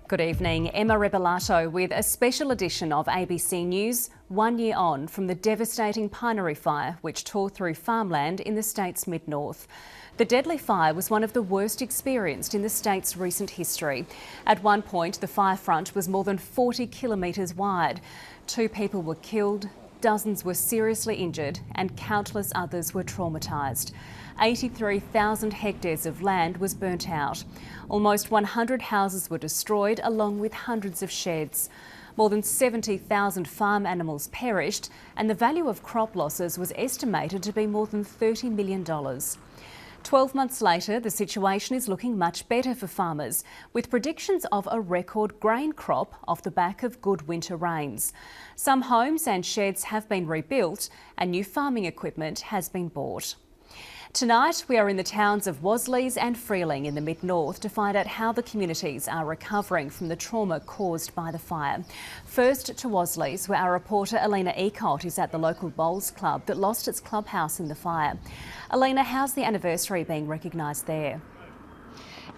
Good evening, Emma Rebelato with a special edition of ABC News, 1 year on from the devastating Pinery fire which tore through farmland in the state's mid-north. The deadly fire was one of the worst experienced in the state's recent history. At one point, the fire front was more than 40 kilometres wide. 2 people were killed, dozens were seriously injured and countless others were traumatised. 83,000 hectares of land was burnt out. Almost 100 houses were destroyed, along with hundreds of sheds. More than 70,000 farm animals perished, and the value of crop losses was estimated to be more than $30 million. 12 months later, the situation is looking much better for farmers, with predictions of a record grain crop off the back of good winter rains. Some homes and sheds have been rebuilt, and new farming equipment has been bought. Tonight, we are in the towns of Wasleys and Freeling in the mid-north to find out how the communities are recovering from the trauma caused by the fire. First to Wasleys, where our reporter Alina Ecott is at the local bowls club that lost its clubhouse in the fire. Alina, how's the anniversary being recognised there?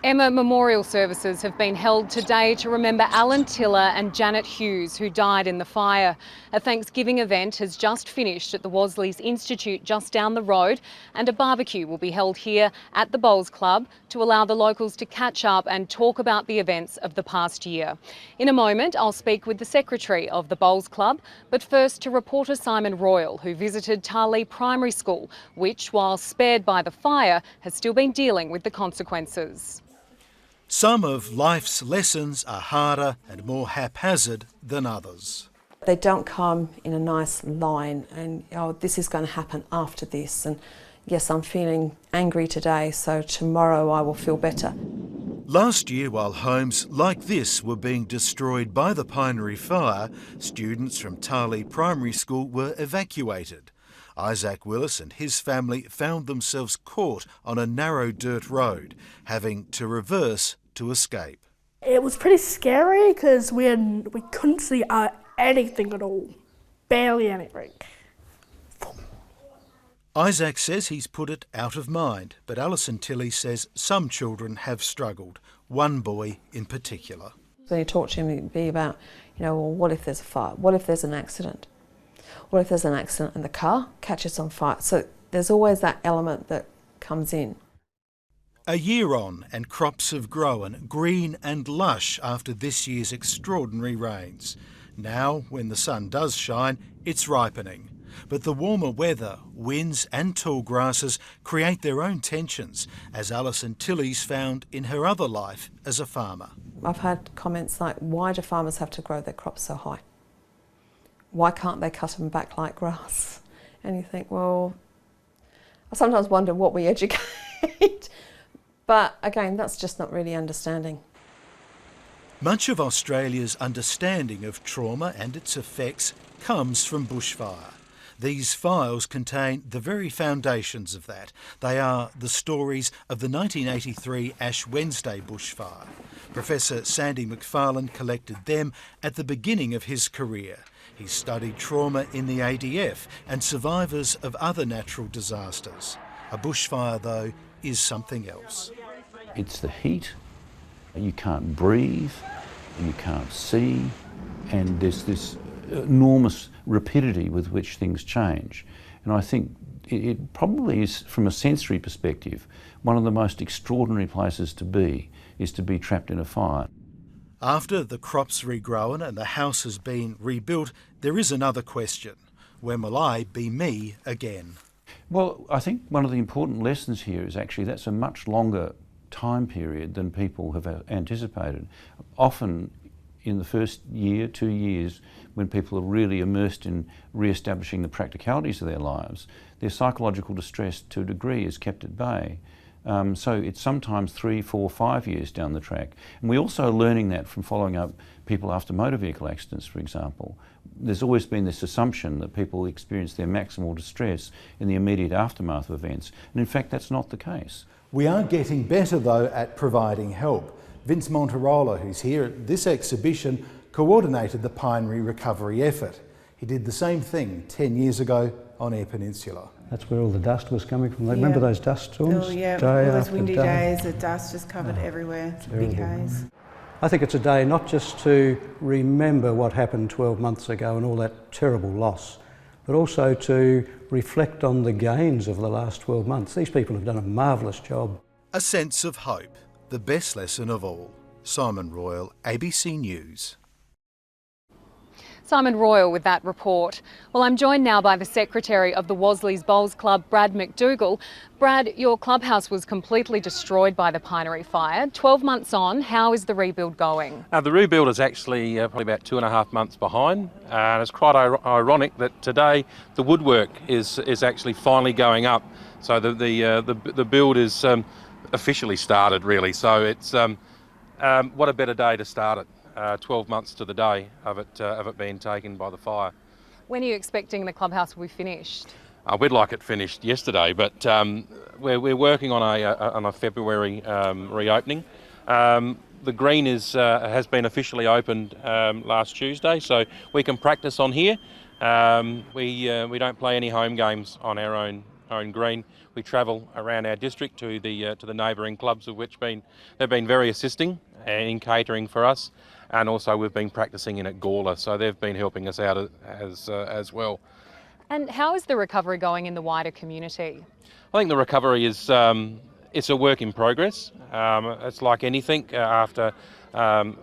Emma, memorial services have been held today to remember Alan Tiller and Janet Hughes, who died in the fire. A Thanksgiving event has just finished at the Wasleys Institute just down the road, and a barbecue will be held here at the Bowls Club to allow the locals to catch up and talk about the events of the past year. In a moment, I'll speak with the secretary of the Bowls Club, but first to reporter Simon Royal, who visited Tarlee Primary School, which, while spared by the fire, has still been dealing with the consequences. Some of life's lessons are harder and more haphazard than others. They don't come in a nice line and, oh, this is going to happen after this. And yes, I'm feeling angry today, so tomorrow I will feel better. Last year, while homes like this were being destroyed by the Pinery fire, students from Tarlee Primary School were evacuated. Isaac Willis and his family found themselves caught on a narrow dirt road, having to reverse to escape. It was pretty scary because we couldn't see anything at all, barely anything. Isaac says he's put it out of mind, but Alison Tilley says some children have struggled, one boy in particular. When you talk to him, it'd be about, well, what if there's a fire? What if there's an accident? What if there's an accident and the car catches on fire? So there's always that element that comes in. A year on and crops have grown green and lush after this year's extraordinary rains. Now, when the sun does shine, it's ripening. But the warmer weather, winds and tall grasses create their own tensions, as Alison Tilley's found in her other life as a farmer. I've had comments like, why do farmers have to grow their crops so high? Why can't they cut them back like grass? And you think, well, I sometimes wonder what we educate. But again, that's just not really understanding. Much of Australia's understanding of trauma and its effects comes from bushfire. These files contain the very foundations of that. They are the stories of the 1983 Ash Wednesday bushfire. Professor Sandy McFarlane collected them at the beginning of his career. He studied trauma in the ADF and survivors of other natural disasters. A bushfire, though, is something else. It's the heat, you can't breathe, and you can't see, and there's this enormous rapidity with which things change. And I think it probably is, from a sensory perspective, one of the most extraordinary places to be trapped in a fire. After the crop's regrown and the house has been rebuilt, there is another question. When will I be me again? Well, I think one of the important lessons here is actually that's a much longer time period than people have anticipated. Often in the first year, 2 years, when people are really immersed in re-establishing the practicalities of their lives, their psychological distress to a degree is kept at bay. So it's sometimes 3, 4, 5 years down the track. And we're also learning that from following up people after motor vehicle accidents, for example. There's always been this assumption that people experience their maximal distress in the immediate aftermath of events. And in fact, that's not the case. We are getting better, though, at providing help. Vince Monterola, who's here at this exhibition, coordinated the Pinery recovery effort. He did the same thing 10 years ago on Eyre Peninsula. That's where all the dust was coming from. Remember those dust storms? Oh yeah, day all those after windy day. days, the dust just covered everywhere. It's a big haze. I think it's a day not just to remember what happened 12 months ago and all that terrible loss, but also to reflect on the gains of the last 12 months. These people have done a marvellous job. A sense of hope, the best lesson of all. Simon Royal, ABC News. Simon Royal with that report. Well, I'm joined now by the Secretary of the Wasleys Bowls Club, Brad McDougall. Brad, your clubhouse was completely destroyed by the Pinery fire. 12 months on, how is the rebuild going? The rebuild is actually probably about 2.5 months behind, and it's quite ironic that today the woodwork is actually finally going up. So the build is officially started, really. So it's what a better day to start it. 12 months to the day of it being taken by the fire. When are you expecting the clubhouse will be finished? We'd like it finished yesterday, but we're working on a February reopening. The green has been officially opened last Tuesday, so we can practice on here. We don't play any home games on our own green. We travel around our district to the neighbouring clubs, of which they've been very assisting in catering for us, and also we've been practicing in at Gawler, so they've been helping us out as well. And how is the recovery going in the wider community? I think the recovery is it's a work in progress. It's like anything after an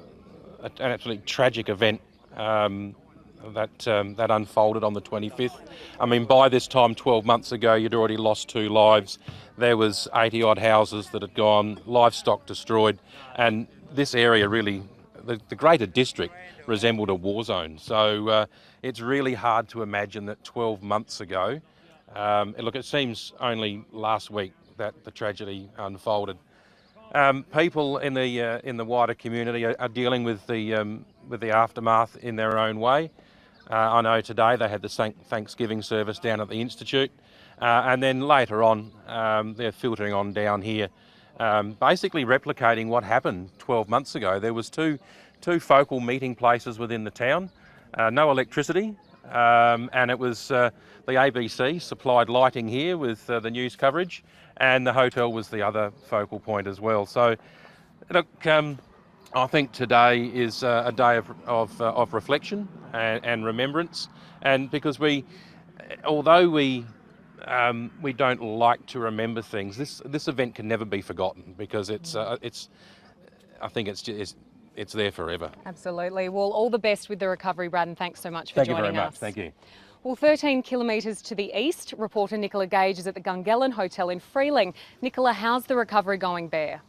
absolutely tragic event that unfolded on the 25th. I mean, by this time 12 months ago, you'd already lost 2 lives. There was 80 odd houses that had gone, livestock destroyed, and this area really, the greater district, resembled a war zone. So it's really hard to imagine that 12 months ago, look, it seems only last week that the tragedy unfolded. People in the wider community are dealing with the aftermath in their own way. I know today they had the Thanksgiving service down at the Institute, and then later on they're filtering on down here, basically replicating what happened 12 months ago. There was two focal meeting places within the town, no electricity, and it was the ABC supplied lighting here with the news coverage, and the hotel was the other focal point as well. So look, I think today is a day of reflection and remembrance, and because although we don't like to remember things, this event can never be forgotten, because I think it's there forever. Absolutely. Well, all the best with the recovery, Brad, and thanks so much for joining us. Thank you very much. Thank you. Well, 13 kilometres to the east, reporter Nicola Gage is at the Gungellan Hotel in Freeling. Nicola, how's the recovery going there?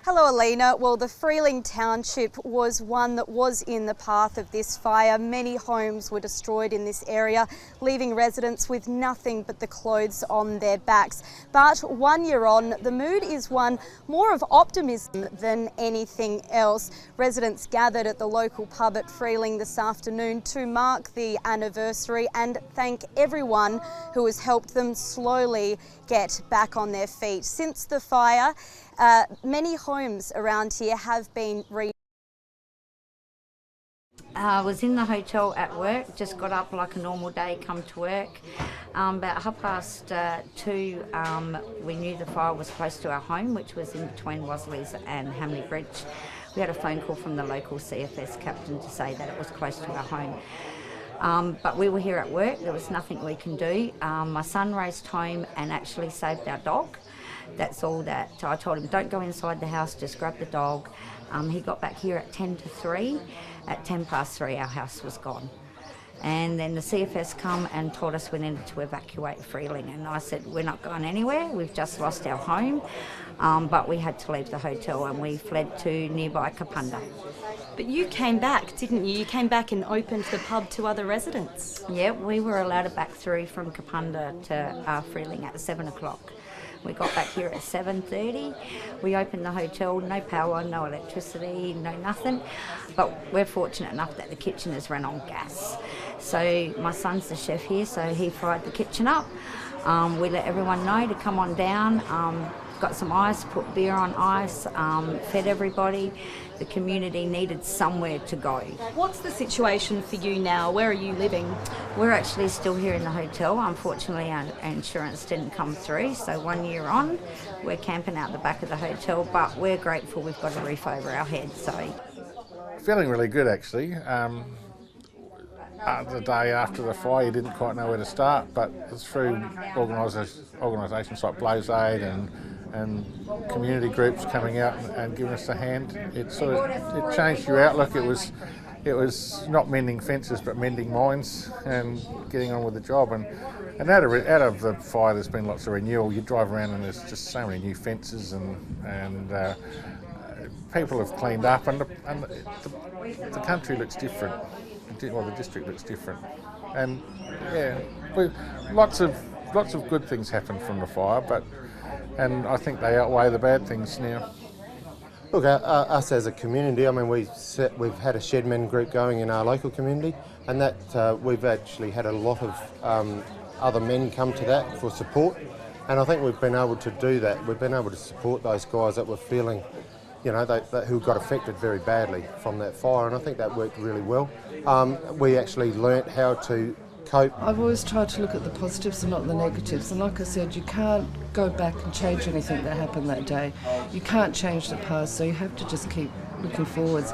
Hello, Alina. Well, the Freeling Township was one that was in the path of this fire. Many homes were destroyed in this area, leaving residents with nothing but the clothes on their backs. But 1 year on, the mood is one more of optimism than anything else. Residents gathered at the local pub at Freeling this afternoon to mark the anniversary and thank everyone who has helped them slowly get back on their feet. Since the fire, many homes around here have been I was in the hotel at work, just got up like a normal day, come to work. About 2:30, we knew the fire was close to our home, which was in between Wasleys and Hamley Bridge. We had a phone call from the local CFS captain to say that it was close to our home. But we were here at work, there was nothing we can do. My son raced home and actually saved our dog. That's all that. I told him, don't go inside the house, just grab the dog. He got back here at 10 to 3. At 10 past 3, our house was gone. And then the CFS come and told us we needed to evacuate Freeling. And I said, we're not going anywhere, we've just lost our home. But we had to leave the hotel and we fled to nearby Kapunda. But you came back, didn't you? You came back and opened the pub to other residents. Yeah, we were allowed to back through from Kapunda to Freeling at 7 o'clock. We got back here at 7:30. We opened the hotel, no power, no electricity, no nothing. But we're fortunate enough that the kitchen is run on gas. So my son's the chef here, so he fired the kitchen up. We let everyone know to come on down, got some ice, put beer on ice, fed everybody. The community needed somewhere to go. What's the situation for you now? Where are you living? We're actually still here in the hotel. Unfortunately, our insurance didn't come through, so 1 year on, we're camping out the back of the hotel, but we're grateful we've got a roof over our heads. So, feeling really good actually. The day after the fire, you didn't quite know where to start, but it's through organisations like Blaze Aid and community groups coming out and giving us a hand. It changed your outlook. It was not mending fences, but mending minds and getting on with the job. And out of the fire, there's been lots of renewal. You drive around and there's just so many new fences and people have cleaned up, and the country looks different. Well, the district looks different, and yeah, lots of good things happened from the fire, and I think they outweigh the bad things now. Look, us as a community, I mean, we've had a Shedmen group going in our local community, and that we've actually had a lot of other men come to that for support, and I think we've been able to do that. We've been able to support those guys that were feeling, you know, who got affected very badly from that fire, and I think that worked really well. We actually learnt how to cope. I've always tried to look at the positives and not the negatives, and like I said, you can't go back and change anything that happened that day. You can't change the past, so you have to just keep looking forwards.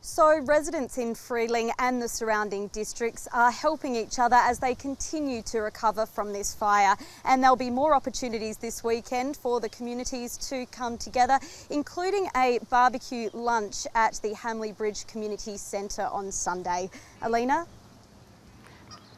So residents in Freeling and the surrounding districts are helping each other as they continue to recover from this fire, and there'll be more opportunities this weekend for the communities to come together, including a barbecue lunch at the Hamley Bridge Community Centre on Sunday. Alina?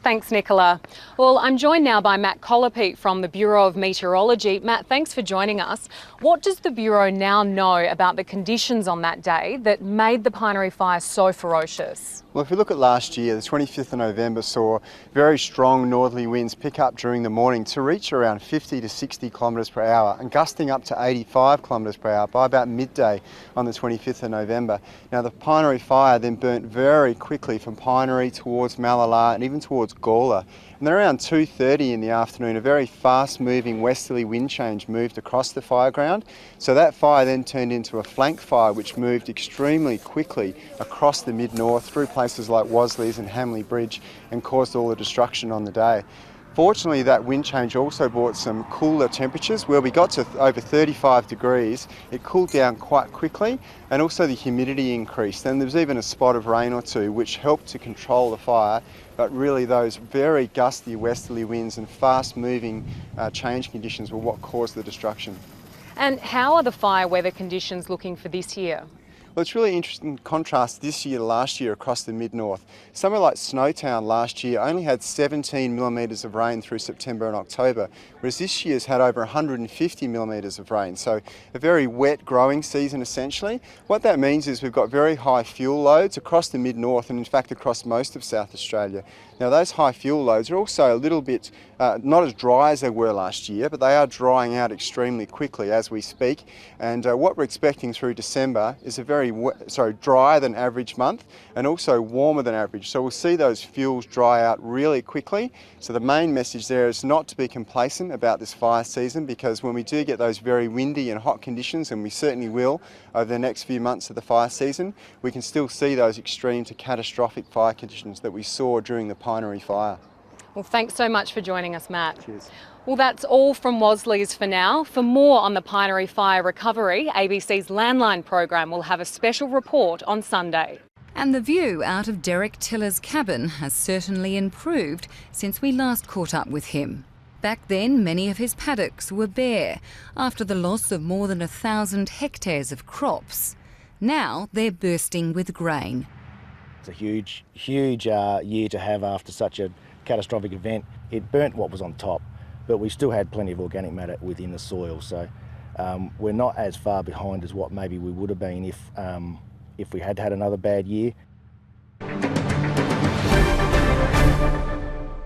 Thanks, Nicola. Well, I'm joined now by Matt Colopete from the Bureau of Meteorology. Matt, thanks for joining us. What does the Bureau now know about the conditions on that day that made the Pinery fire so ferocious? Well, if we look at last year, the 25th of November saw very strong northerly winds pick up during the morning to reach around 50 to 60 kilometres per hour and gusting up to 85 kilometres per hour by about midday on the 25th of November. Now, the Pinery fire then burnt very quickly from Pinery towards Malala and even towards Gawler. And then around 2:30 in the afternoon, a very fast-moving westerly wind change moved across the fire ground. So that fire then turned into a flank fire, which moved extremely quickly across the mid-north through places like Wasleys and Hamley Bridge and caused all the destruction on the day. Fortunately, that wind change also brought some cooler temperatures. Where we got to over 35 degrees, it cooled down quite quickly, and also the humidity increased. And there was even a spot of rain or two, which helped to control the fire. But really, those very gusty westerly winds and fast-moving change conditions were what caused the destruction. And how are the fire weather conditions looking for this year? Well, it's really interesting contrast this year to last year across the mid-north. Somewhere like Snowtown last year only had 17 millimetres of rain through September and October, whereas this year's had over 150 millimetres of rain. So a very wet growing season essentially. What that means is we've got very high fuel loads across the mid-north and in fact across most of South Australia. Now those high fuel loads are also a little bit not as dry as they were last year, but they are drying out extremely quickly as we speak. And what we're expecting through December is a very drier than average month and also warmer than average. So we'll see those fuels dry out really quickly. So the main message there is not to be complacent about this fire season, because when we do get those very windy and hot conditions, and we certainly will over the next few months of the fire season, we can still see those extreme to catastrophic fire conditions that we saw during the Pinery fire. Well, thanks so much for joining us, Matt. Cheers. Well, that's all from Wasleys for now. For more on the Pinery fire recovery, ABC's Landline program will have a special report on Sunday. And the view out of Derek Tiller's cabin has certainly improved since we last caught up with him. Back then, many of his paddocks were bare after the loss of more than 1,000 hectares of crops. Now they're bursting with grain. It's a huge year to have after such a catastrophic event. It burnt what was on top, but we still had plenty of organic matter within the soil, so we're not as far behind as what maybe we would have been if we had had another bad year.